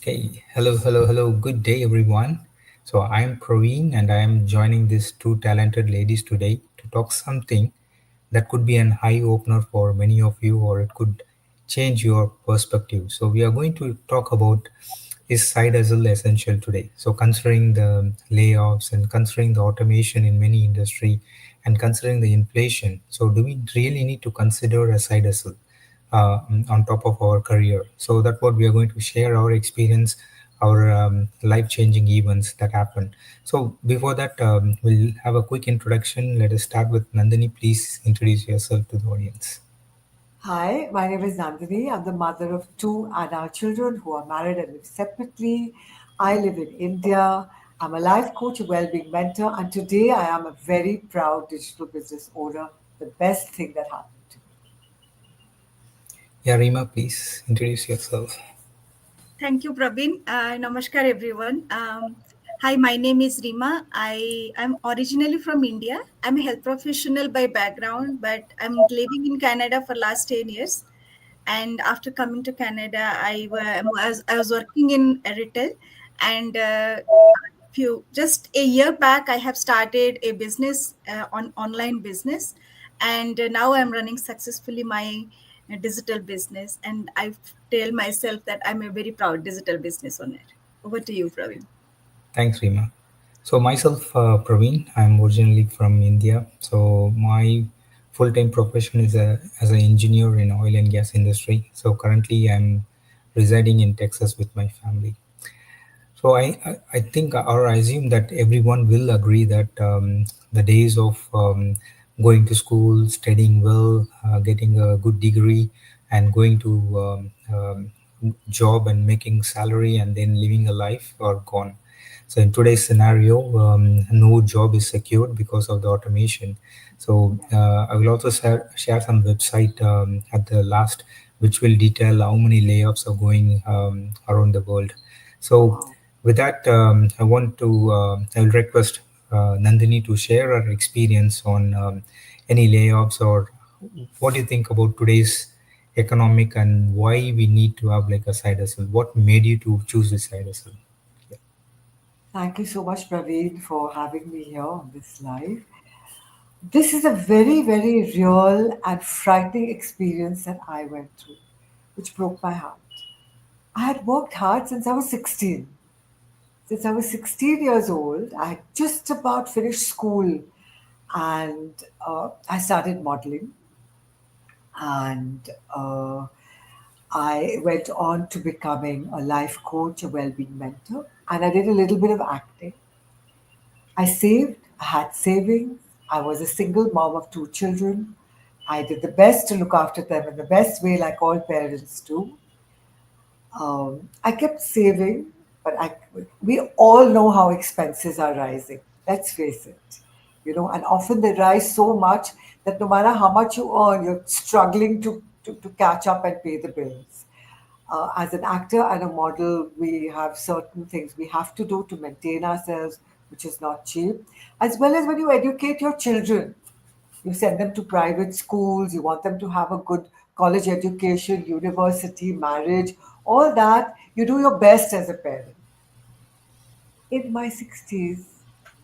Okay, hello. Good day, everyone. So I'm Praveen, and I am joining these two talented ladies today to talk something that could be an eye opener for many of you, or it could change your perspective. So we are going to talk about is side hustle essential today. So considering the layoffs and considering the automation in many industry, and considering the inflation, so do we really need to consider a side hustle? On top of our career. So that's what we are going to share our experience, our life-changing events that happen. So before that, we'll have a quick introduction. Let us start with Nandini. Please introduce yourself to the audience. Hi, my name is Nandini. I'm the mother of two adult children who are married and live separately. I live in India. I'm a life coach, a well-being mentor, and today I am a very proud digital business owner. The best thing that happened to me. Yeah, Rima, please introduce yourself. Thank you, Praveen. Namaskar, everyone. Hi, my name is Rima. I am originally from India. I'm a health professional by background, but I'm living in Canada for last 10 years. And after coming to Canada, I was working in retail, and few just a year back, I have started a business on online business, and now I'm running successfully my digital business, and I tell myself that I'm a very proud digital business owner. Over to you, Praveen. Thanks, Rima. So myself, Praveen. I'm originally from India. So my full-time profession is as an engineer in oil and gas industry. So currently, I'm residing in Texas with my family. So I think or I assume that everyone will agree that the days of going to school, studying well, getting a good degree, and going to job and making salary and then living a life are gone. So in today's scenario, no job is secured because of the automation. So I will also share some website at the last, which will detail how many layoffs are going around the world. So Wow. with that, I will request Nandini to share her experience on any layoffs or what do you think about today's economic and why we need to have like a side hustle. What made you to choose this side hustle? Yeah. Thank you so much, Praveen, for having me here on this live. This is a very, very real and frightening experience that I went through, which broke my heart. I had worked hard since I was 16. Since I was 16 years old, I had just about finished school and I started modeling. And I went on to becoming a life coach, a well being mentor, and I did a little bit of acting. I saved, I had savings. I was a single mom of two children. I did the best to look after them in the best way, like all parents do. I kept saving, but we all know how expenses are rising. Let's face it. And often they rise so much that no matter how much you earn, you're struggling to catch up and pay the bills. As an actor and a model, we have certain things we have to do to maintain ourselves, which is not cheap, as well as when you educate your children. You send them to private schools, you want them to have a good college education, university, marriage, all that. You do your best as a parent. In my 60s,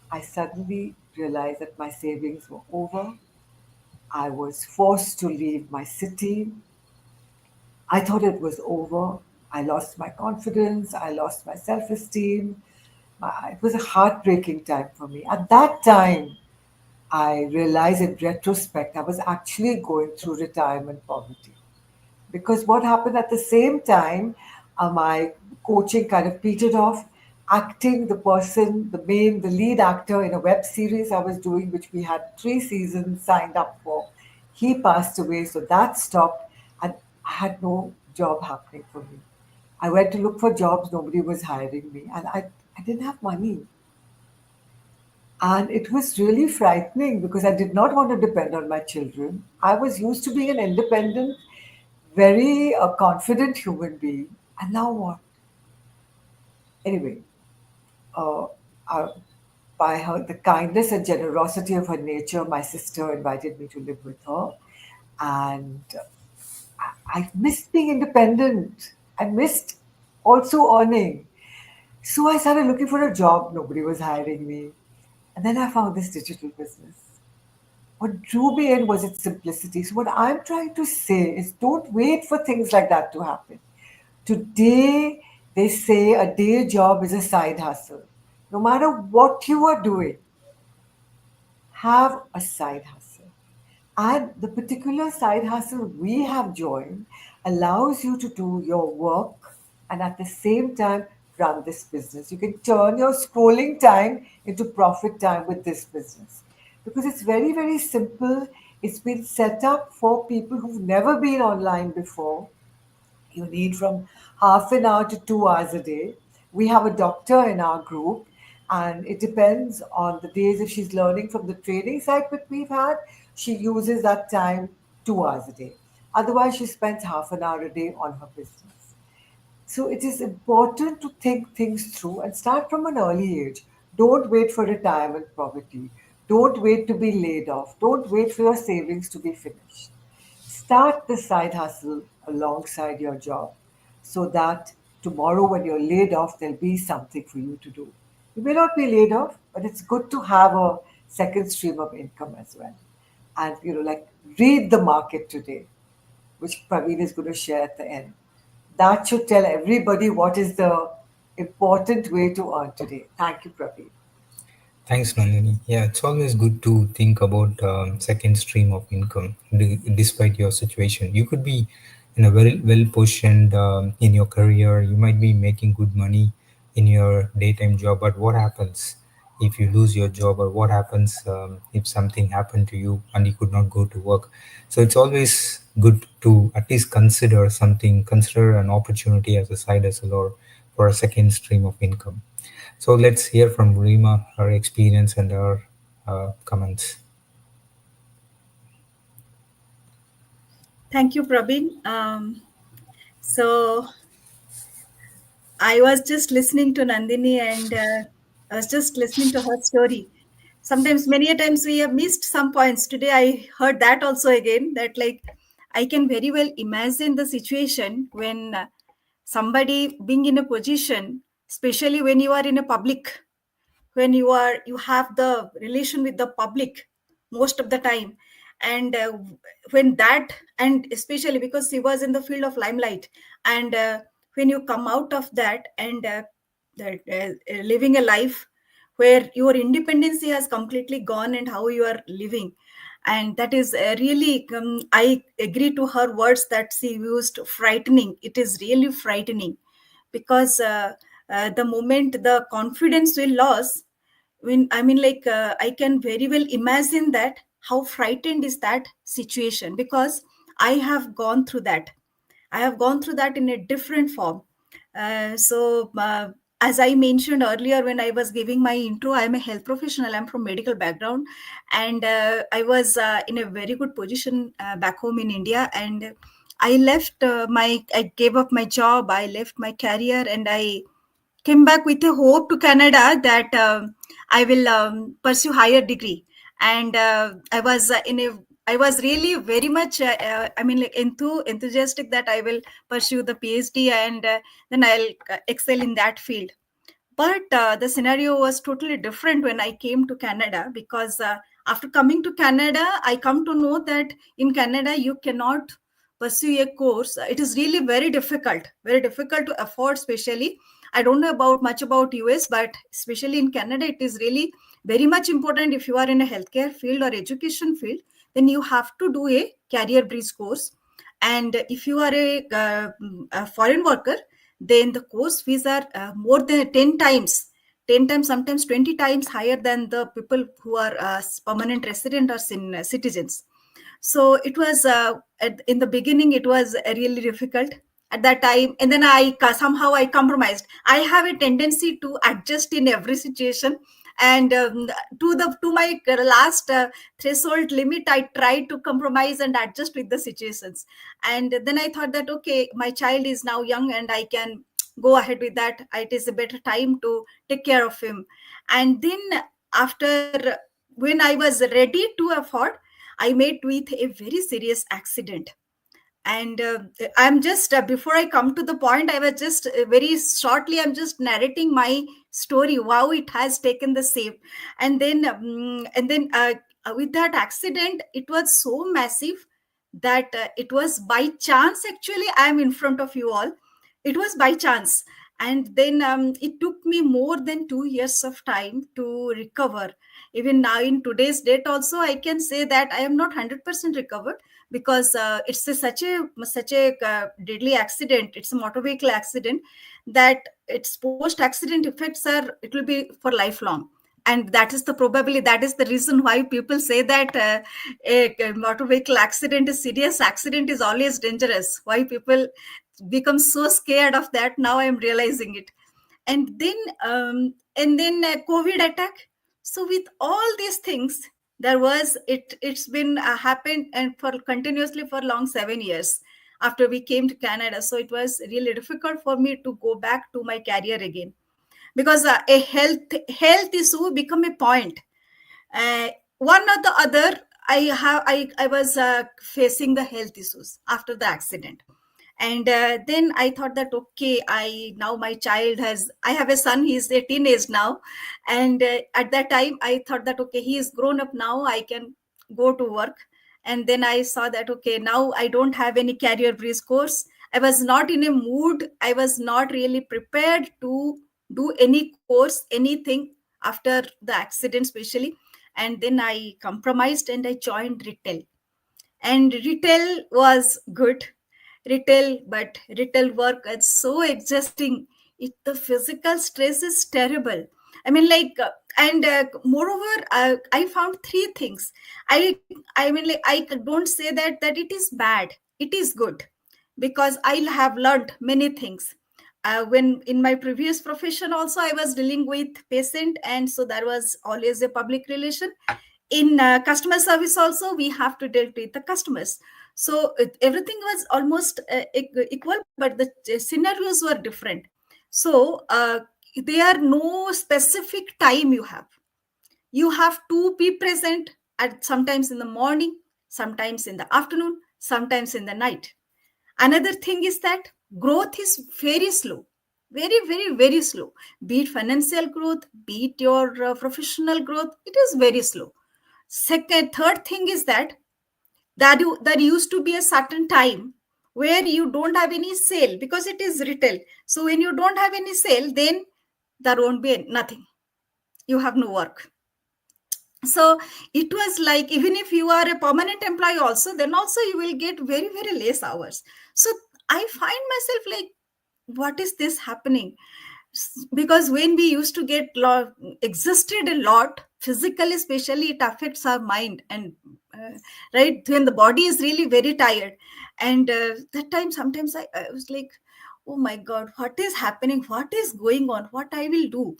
I suddenly realized that my savings were over. I was forced to leave my city. I thought it was over. I lost my confidence. I lost my self esteem. It was a heartbreaking time for me. At that time, I realized in retrospect, I was actually going through retirement poverty. Because what happened at the same time, my coaching kind of petered off. Acting, the lead actor in a web series I was doing, which we had 3 seasons signed up for, he passed away, so that stopped, and I had no job happening for me. I went to look for jobs, nobody was hiring me, and I didn't have money. And it was really frightening because I did not want to depend on my children. I was used to being an independent, very confident human being. And now what? Anyway, uh, uh, by the kindness and generosity of her nature, my sister invited me to live with her. And I missed being independent. I missed also earning. So I started looking for a job. Nobody was hiring me. And then I found this digital business. What drew me in was its simplicity. So, what I'm trying to say is don't wait for things like that to happen. Today, they say a day job is a side hustle. No matter what you are doing, have a side hustle. And the particular side hustle we have joined allows you to do your work and at the same time run this business. You can turn your scrolling time into profit time with this business because it's very, very simple. It's been set up for people who've never been online before. You need from half an hour to 2 hours a day. We have a doctor in our group, and it depends on the days. If she's learning from the training side that we've had, she uses that time 2 hours a day. Otherwise, she spends half an hour a day on her business. So it is important to think things through and start from an early age. Don't wait for retirement poverty. Don't wait to be laid off. Don't wait for your savings to be finished. Start the side hustle alongside your job so that tomorrow when you're laid off, there'll be something for you to do. You may not be laid off, but it's good to have a second stream of income as well. And, like read the market today, which Praveen is going to share at the end. That should tell everybody what is the important way to earn today. Thank you, Praveen. Thanks, Nandini. Yeah, it's always good to think about second stream of income, despite your situation. You could be in a very well positioned in your career. You might be making good money in your daytime job, but what happens if you lose your job, or what happens if something happened to you and you could not go to work? So it's always good to at least consider something, consider an opportunity as a side hustle or for a second stream of income. So let's hear from Rima, her experience and her comments. Thank you, Prabin. So I was just listening to Nandini and I was just listening to her story. Sometimes, many a times, we have missed some points. Today, I heard that also again, that like I can very well imagine the situation when somebody being in a position, especially when you are in a public, when you have the relation with the public most of the time, and when that, and especially because he was in the field of limelight, and when you come out of that and living a life where your independency has completely gone and how you are living, and that is really I agree to her words that she used, frightening. It is really frightening because the moment the confidence will lose, when I mean, like I can very well imagine that how frightened is that situation, because I have gone through that. I have gone through that in a different form. So as I mentioned earlier when I was giving my intro, I am a health professional. I'm from medical background, and I was in a very good position back home in India. And I left I gave up my job. I left my career, and I came back with a hope to Canada that I will pursue higher degree. And I was really very much, I mean, like enthusiastic that I will pursue the PhD, and then I'll excel in that field. But the scenario was totally different when I came to Canada, because after coming to Canada, I come to know that in Canada you cannot pursue a course. It is really very difficult to afford. Especially, I don't know about much about US, but especially in Canada, it is really very much important. If you are in a healthcare field or education field, then you have to do a career bridge course. And if you are a foreign worker, then the course fees are more than 10 times, 10 times, sometimes 20 times higher than the people who are permanent resident or citizens. So it was in the beginning it was really difficult at that time, and then somehow I compromised. I have a tendency to adjust in every situation, and to my last threshold limit, I try to compromise and adjust with the situations. And then I thought that, okay, my child is now young and I can go ahead with that. It is a better time to take care of him. And then after, when I was ready to afford, I met with a very serious accident. And I'm just before I come to the point, I was just very shortly, I'm just narrating my story, how it has taken the same. And then with that accident, it was so massive that it was by chance, actually I am in front of you all. It was by chance. And then it took me more than 2 years of time to recover. Even now in today's date also, I can say that I am not 100% recovered, because it's such a deadly accident. It's a motor vehicle accident, that its post accident effects are, it will be for lifelong. And that is the probably, that is the reason why people say that a motor vehicle accident is serious, accident is always dangerous. Why people become so scared of that, now I am realizing it. And then COVID attack. So with all these things, there was it's been happened, and for continuously for long 7 years after we came to Canada. So it was really difficult for me to go back to my career again, because a health issue become a point. One or the other, I was facing the health issues after the accident. And then I thought that, okay, I now my child has, I have a son, he's a teenage now. And at that time I thought that, okay, he is grown up now, I can go to work. And then I saw that, okay, now I don't have any career breeze course. I was not in a mood, I was not really prepared to do any course, anything after the accident especially. And then I compromised and I joined retail. And retail was good, retail, but retail work is so exhausting. The physical stress is terrible. I mean, like, and moreover, I found three things. I mean, like, I don't say that it is bad. It is good, because I have learned many things. When in my previous profession also, I was dealing with patient, and so there was always a public relation. In customer service also, we have to deal with the customers. So everything was almost equal, but the scenarios were different. So there are no specific time you have to be present at sometimes in the morning, sometimes in the afternoon, sometimes in the night. Another thing is that growth is very slow, very, very, very slow. Be it financial growth, be it your professional growth, it is very slow. Third thing is that there used to be a certain time where you don't have any sale, because it is retail. So when you don't have any sale, then there won't be nothing. You have no work. So it was like, even if you are a permanent employee also, then also you will get very, very less hours. So I find myself like, what is this happening? Because when we used to get existed a lot physically, especially, it affects our mind. And right when the body is really very tired. And that time sometimes I was like, oh my god, what is happening, what is going on, what I will do.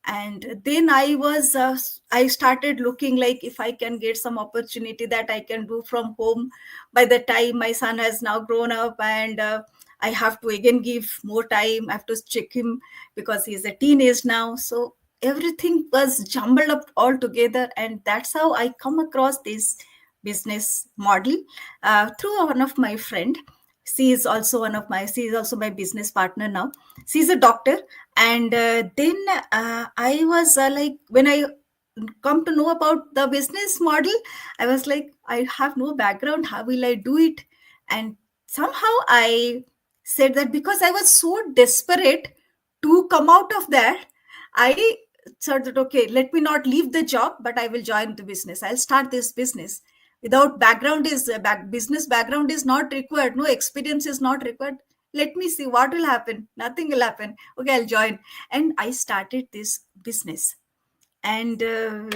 And then I started looking, like, if I can get some opportunity that I can do from home by the time my son has now grown up. And I have to again give more time, I have to check him, because he's a teenage now. So everything was jumbled up all together, and that's how I come across this business model through one of my friend. She is also my business partner now. She's a doctor. And then I was like, when I come to know about the business model, I was like, I have no background, how will I do it? And somehow I said that, because I was so desperate to come out of that, I said that, okay, let me not leave the job, but I will join the business, I'll start this business. Without background is business background is not required, no experience is not required. Let me see what will happen, nothing will happen, okay, I'll join. And I started this business. And I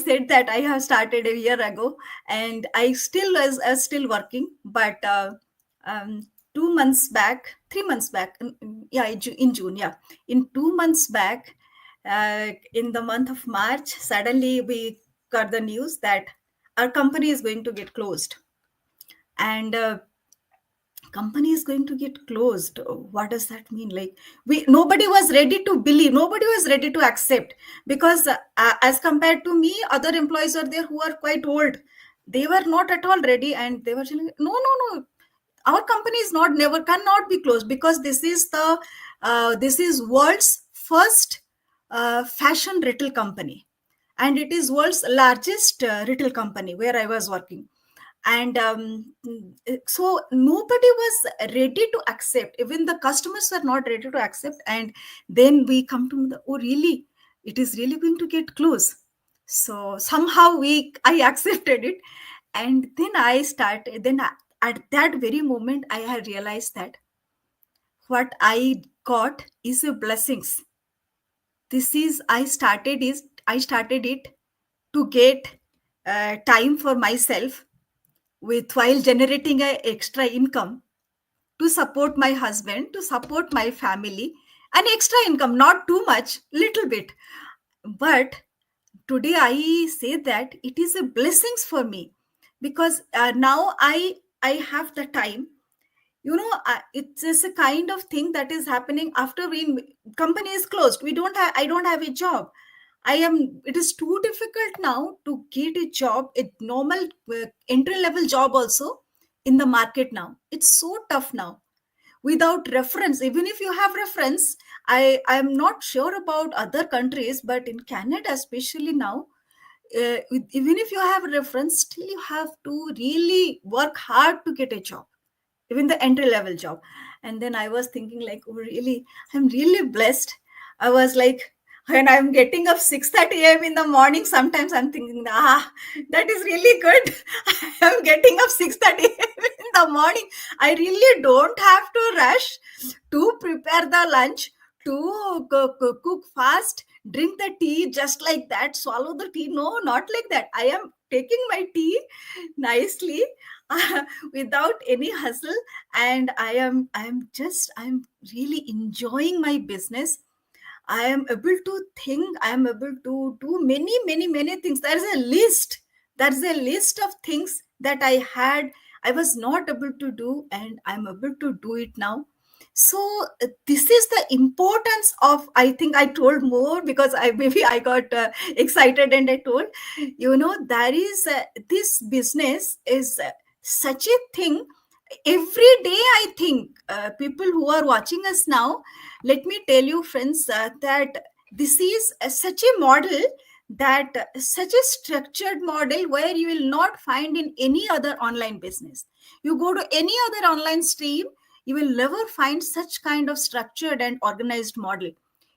said that I have started a year ago, and I still was still working. But 2 months back, 3 months back, yeah, in June, yeah, in 2 months back, in the month of March, suddenly we got the news that our company is going to get closed. And company is going to get closed. What does that mean? Like, we nobody was ready to believe, nobody was ready to accept, because as compared to me, other employees are there who are quite old. They were not at all ready, and they were telling, no, no, no, our company is not, never, cannot be closed, because this is world's first fashion retail company, and it is world's largest retail company where I was working. And so nobody was ready to accept, even the customers were not ready to accept. And then we come to the, oh really, it is really going to get close. So somehow I accepted it. And then at that very moment I had realized that what I got is a blessings. This is I started it to get time for myself, with while generating a extra income to support my husband, to support my family. An extra income, not too much, little bit. But today I say that it is a blessings for me, because now I have the time. It's just a kind of thing that is happening after we company is closed. I don't have a job. It is too difficult now to get a job, a normal entry level job also in the market now. It's so tough now without reference. Even if you have reference, I'm not sure about other countries, but in Canada especially now, even if you have a reference, still you have to really work hard to get a job, even the entry level job. And then I was thinking like, oh really, I'm really blessed. I was like, when I'm getting up 6:30 a.m. in the morning, sometimes I'm thinking, that is really good. I'm getting up 6:30 a.m. in the morning. I really don't have to rush to prepare the lunch, to cook fast, drink the tea just like that, swallow the tea. No, not like that. I am taking my tea nicely, without any hustle. And I'm really enjoying my business. I am able to think, I am able to do many, many, many things. There's a list of things that I was not able to do, and I'm able to do it now. So this is the importance of, I think I told more because I maybe I got excited and I told, there is this business is such a thing. Every day I think people who are watching us now, let me tell you friends, that this is such a model, that such a structured model where you will not find in any other online business. You go to any other online stream, you will never find such kind of structured and organized model.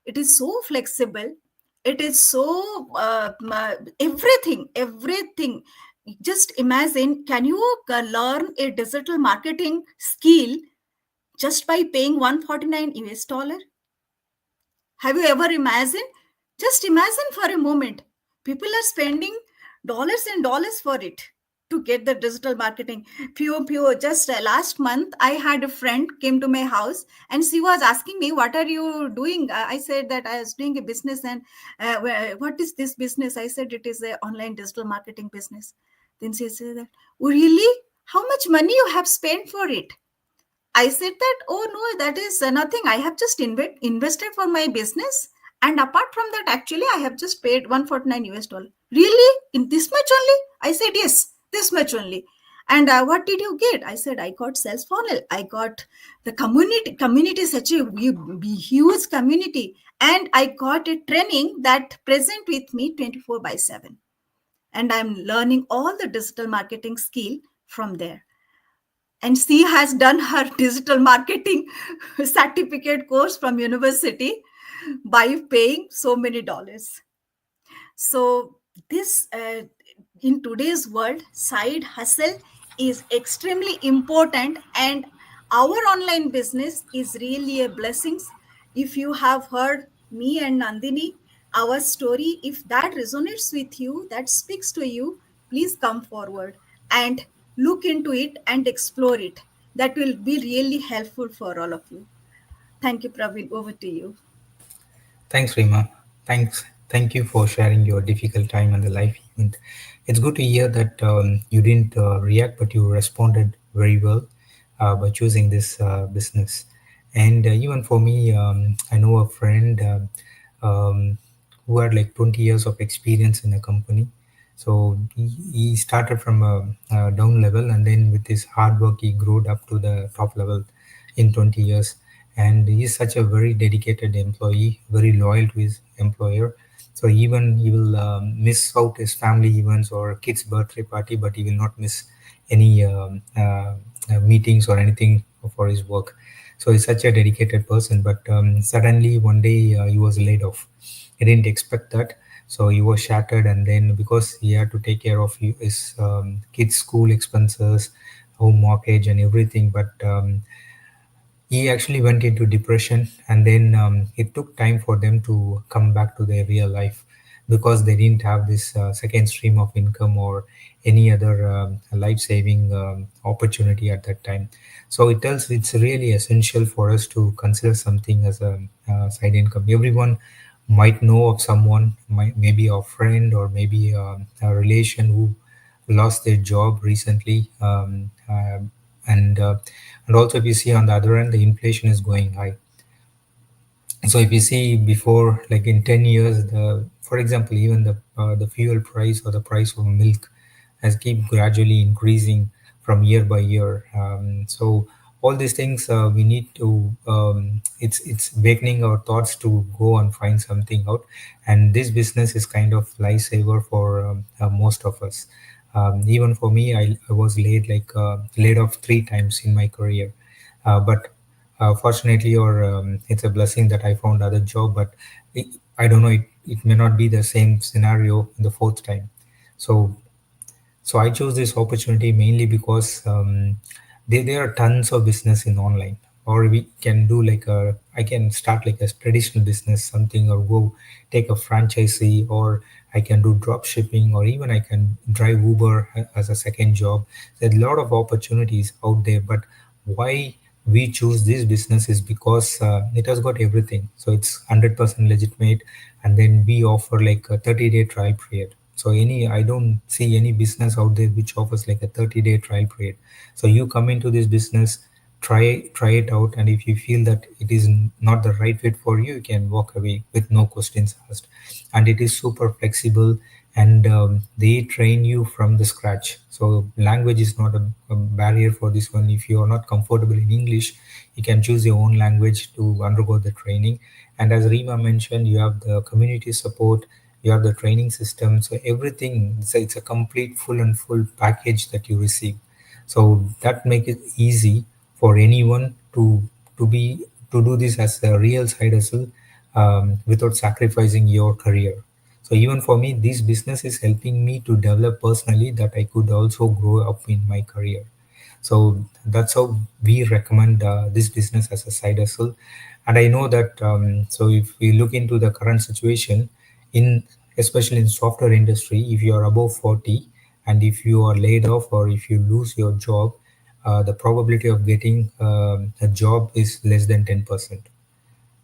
It is so flexible, it is so everything. Just imagine, can you learn a digital marketing skill just by paying 149 US dollar? Have you ever imagined? Just imagine for a moment. People are spending dollars and dollars for it to get the digital marketing. Pure. Just last month, I had a friend came to my house and she was asking me, "What are you doing?" I said that I was doing a business, and what is this business? I said it is a online digital marketing business. Then she said that, "Oh, really? How much money you have spent for it?" I said that, oh no, that is nothing. I have just invested for my business. And apart from that, actually, I have just paid 149 US dollar. Really? In this much only? I said, yes, this much only. And what did you get? I said, I got sales funnel. I got the community, such a huge community. And I got a training that present with me 24/7. And I'm learning all the digital marketing skill from there. And she has done her digital marketing certificate course from university by paying so many dollars. So this in today's world, side hustle is extremely important, and our online business is really a blessing. If you have heard me and Nandini, our story, if that resonates with you, that speaks to you, please come forward and look into it and explore it. That will be really helpful for all of you. Thank you, Praveen. Over to you. Thanks, Rima. Thank you for sharing your difficult time and the life event. It's good to hear that you didn't react, but you responded very well by choosing this business. And even for me, I know a friend who had like 20 years of experience in a company, So he started from a down level, and then with his hard work, he grew up to the top level in 20 years. And he is such a very dedicated employee, very loyal to his employer. So even he will miss out his family events or kids' birthday party, but he will not miss any meetings or anything for his work. So he's such a dedicated person. But suddenly one day he was laid off. He didn't expect that, so he was shattered. And then because he had to take care of his kids' school expenses, home mortgage, and everything, but he actually went into depression. And then it took time for them to come back to their real life, because they didn't have this second stream of income or any other life-saving opportunity at that time. So it tells it's really essential for us to consider something as a side income. Everyone might know of someone, maybe a friend or maybe a relation who lost their job recently. And also, if you see on the other end, the inflation is going high. So if you see before, like in 10 years, for example, even the fuel price or the price of milk has keep gradually increasing from year by year. So all these things we need to it's awakening our thoughts to go and find something out. And this business is kind of lifesaver for most of us. Even for me, I was laid off 3 times in my career. But fortunately, or it's a blessing that I found other job. But it, I don't know, it may not be the same scenario in the fourth time. So so I chose this opportunity mainly because there are tons of business in online. Or we can do like I can start like a traditional business, something, or go take a franchisee, or I can do drop shipping, or even I can drive Uber as a second job. There's a lot of opportunities out there. But why we choose this business is because it has got everything. So it's 100% legitimate. And then we offer like a 30-day trial period. So I don't see any business out there which offers like a 30-day trial period. So you come into this business, try it out, and if you feel that it is not the right fit for you, you can walk away with no questions asked. And it is super flexible. And they train you from the scratch. So language is not a barrier for this one. If you are not comfortable in English, you can choose your own language to undergo the training. And as Rima mentioned, you have the community support, you have the training system. So everything, it's a complete full and full package that you receive. So that make it easy for anyone to do this as a real side hustle, without sacrificing your career. So even for me, this business is helping me to develop personally, that I could also grow up in my career. So that's how we recommend this business as a side hustle. And I know that, so if we look into the current situation in, especially in software industry, if you are above 40 and if you are laid off or if you lose your job, the probability of getting a job is less than 10%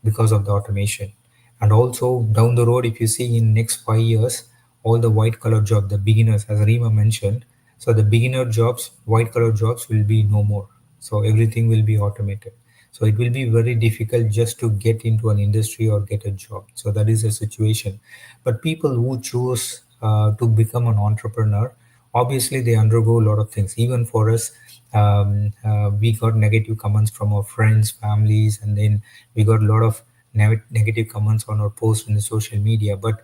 because of the automation. And also down the road, if you see in next 5 years, all the white collar job, the beginners, as Rima mentioned, so the beginner jobs, white collar jobs will be no more. So everything will be automated. So it will be very difficult just to get into an industry or get a job. So that is a situation. But people who choose to become an entrepreneur, obviously they undergo a lot of things. Even for us, we got negative comments from our friends, families, and then we got a lot of negative comments on our post in the social media. But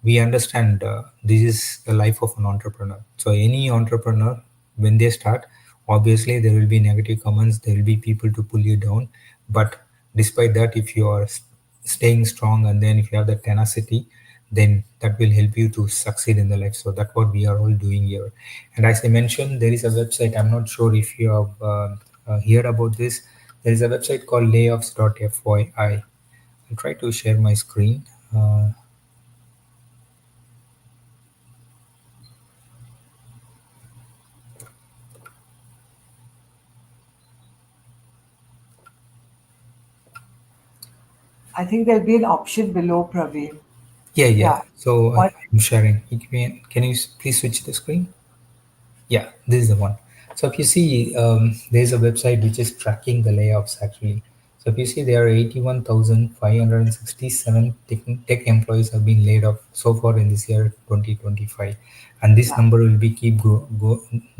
we understand this is the life of an entrepreneur. So any entrepreneur, when they start, obviously there will be negative comments, there will be people to pull you down. But despite that, if you are staying strong, and then if you have the tenacity, then that will help you to succeed in the life. So that's what we are all doing here. And as I mentioned, there is a website. I'm not sure if you have heard about this. There is a website called layoffs.fyi. I'll try to share my screen. I think there'll be an option below, Praveen. Yeah, yeah. Yeah. So What? I'm sharing. Can you please switch the screen? Yeah, this is the one. So if you see, there's a website which is tracking the layoffs actually. So if you see, there are 81,567 tech employees have been laid off so far in this year 2025, and this Yeah. number will be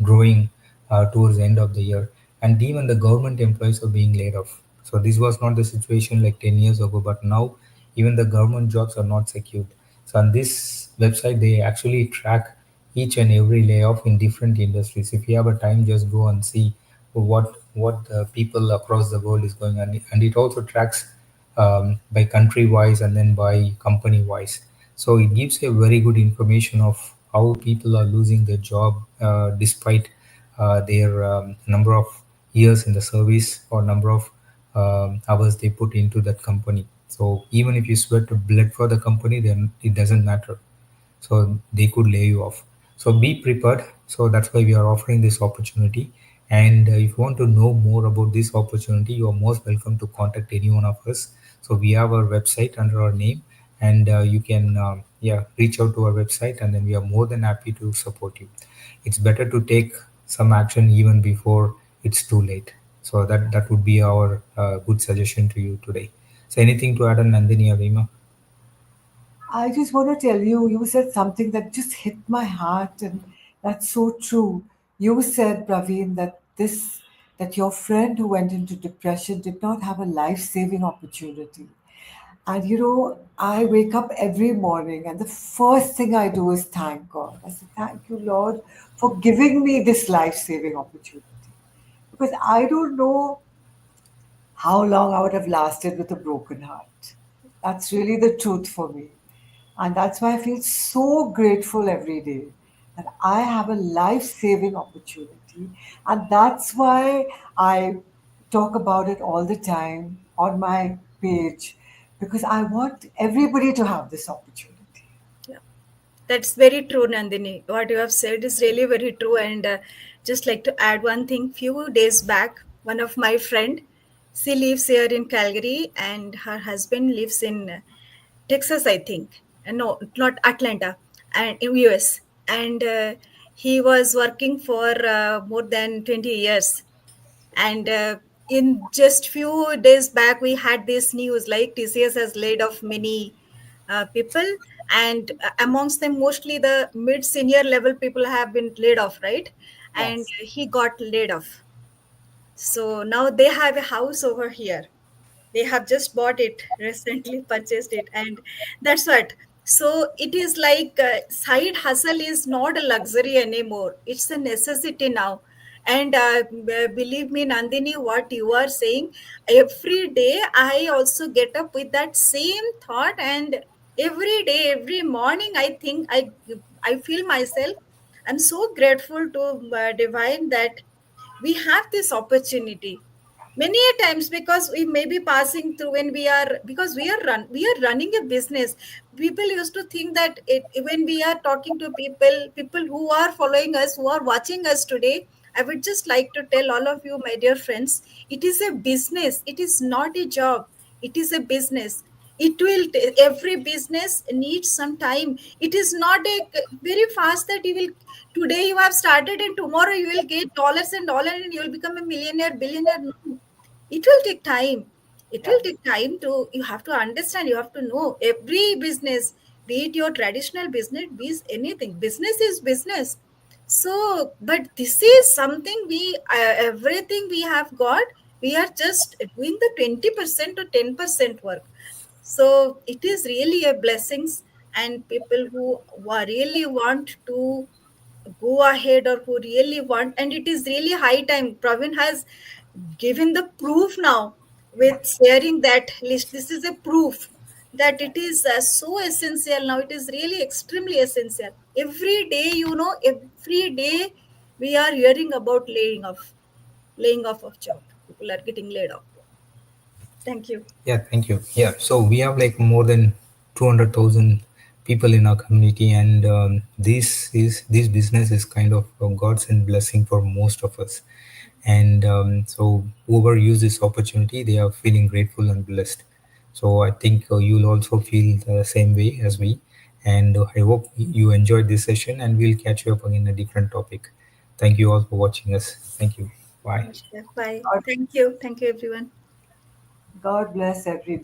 growing towards the end of the year. And even the government employees are being laid off. So this was not the situation like 10 years ago, but now even the government jobs are not secured. So on this website, they actually track each and every layoff in different industries. If you have a time, just go and see what people across the world is going on, and it also tracks by country wise and then by company wise. So it gives a very good information of how people are losing their job despite their number of years in the service or number of hours they put into that company. So even if you sweat blood for the company, then it doesn't matter, so they could lay you off. So be prepared. So that's why we are offering this opportunity. And if you want to know more about this opportunity, you are most welcome to contact any one of us. So we have our website under our name, and you can yeah, reach out to our website, and then we are more than happy to support you. It's better to take some action even before it's too late. So that would be our good suggestion to you today. So anything to add on, Nandini or Rima? I just want to tell you, you said something that just hit my heart, and that's so true. You said, Praveen, that your friend who went into depression did not have a life-saving opportunity. And I wake up every morning, and the first thing I do is thank God. I say, thank you, Lord, for giving me this life-saving opportunity. Because I don't know how long I would have lasted with a broken heart. That's really the truth for me. And that's why I feel so grateful every day that I have a life saving opportunity. And that's why I talk about it all the time on my page, because I want everybody to have this opportunity. Yeah, that's very true, Nandini. What you have said is really very true. And just like to add one thing, few days back, one of my friend, she lives here in Calgary, and her husband lives in Texas, I think. No, not Atlanta, and in US. And he was working for more than 20 years. And in just few days back, we had this news like TCS has laid off many people, and amongst them, mostly the mid senior level people have been laid off, right? And Yes. he got laid off. So now they have a house over here. They have just bought it recently, purchased it, and that's what. So it is like side hustle is not a luxury anymore, it's a necessity now. And believe me, Nandini, what you are saying, every day I also get up with that same thought. And every day, every morning, I feel myself, I'm so grateful to divine that we have this opportunity many a times, because we may be passing through when we are, because we are running a business. People used to think that when we are talking to people who are following us, who are watching us today, I would just like to tell all of you, my dear friends, it is a business, it is not a job, it is a business. Every business needs some time. It is not a very fast that you will, today you have started and tomorrow you will get dollars and dollars and you will become a millionaire, billionaire. No, it will take time. It will Yes. take time to, you have to understand, you have to know every business, be it your traditional business, be it anything, business is business. So but this is something we everything we have got, we are just doing the 20% or 10% work. So it is really a blessings. And people who are really want to go ahead, or who really want, and it is really high time. Praveen has given the proof now with sharing that list. This is a proof that it is so essential now. It is really extremely essential. Every day, every day we are hearing about laying off of job. People are getting laid off. Thank you. Yeah, thank you. Yeah, so we have like more than 200,000 people in our community, and this business is kind of a godsend blessing for most of us. And so whoever use this opportunity, they are feeling grateful and blessed. So I think you'll also feel the same way as we. And I hope you enjoyed this session, and we'll catch you up again in a different topic. Thank you all for watching us. Thank you. Bye. Namaskar. Bye. Thank you. Thank you, everyone. God bless everybody.